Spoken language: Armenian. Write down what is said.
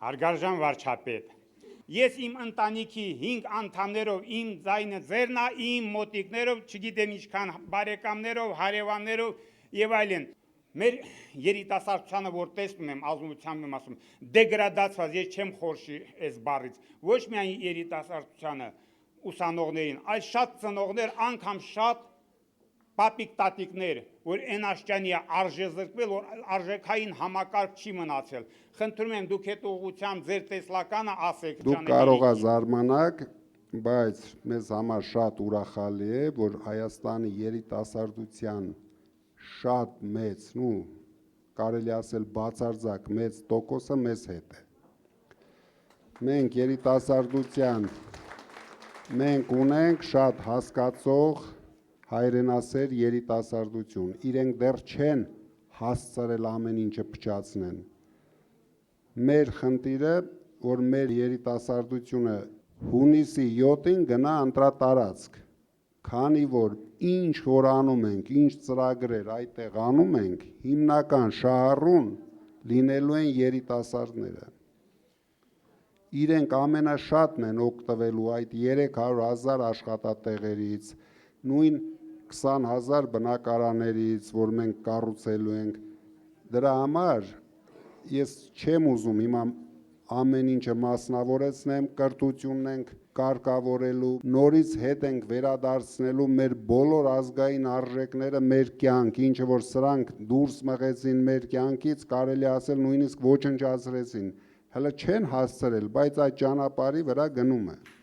Հարգարժան վարչապետ, ես իմ ընտանիքի 5 անդամներով, իմ ձայնը ձերն է, իմ մոտիկներով, չգիտեմ ինչքան բարեկամներով, հարևաններով եւ այլն։ Մեր երիտասարդությանը, որ տեսնում եմ, ազնվությամբ եմ ասում, դեգրադացված, ես չեմ խորշի այս բառից, ոչ միայն երիտասարդությանը, ուսանողներին, այլ շատ ծնողներ, անգամ շատ պապիկ տատիկներ, որ այն աշճանի է արժեզրկվել, որ արժեքային համակարգ չի մնացել։ Խնդրում եմ դուք այդ ուղղությամբ ձեր տեսլականը ասեք։ Դուք կարող եք զարմանալ, բայց մեզ համար շատ ուրախալի է, որ Հայաստանի երիտասարդության շատ մեծ, կարելի ասել բացարձակ մեծ տոկոսը մեզ հետ է։ Մենք երիտասարդության, մենք ունենք շատ հասկացող հայրենասեր երիտասարդություն, իրենք դեռ չեն հասցրել ամեն ինչը փչացնեն։ Մեր խնդիրը, որ մեր երիտասարդությունը հունիսի 7-ին գնա ընտրատարածք, քանի որ ինչ որ անում ենք, ինչ ծրագրեր այդտեղ անում ենք, հիմնական շահառուն լինելու են երիտասարդները։ Իրենք ամենաշատն են օգտվելու այդ 300,000 աշխատատեղերից, նույն 20,000 բնակարաներից, որ մենք կառուցելու ենք, դրա համար ես չեմ ուզում հիմա ամեն ինչը մասնավորեցնեմ, կրթությունն ենք կարգավորելու, նորից հետ ենք վերադարձնելու մեր բոլոր ազգային արժեքները մեր կյանք, ինչը որ սրանք դուրս մղեցին մեր կյանքից, կարելի ասել նույնիսկ ոչնչացրեցին, հələ չեն հասցրել, բայց այդ ճանապարհի վրա գնում է։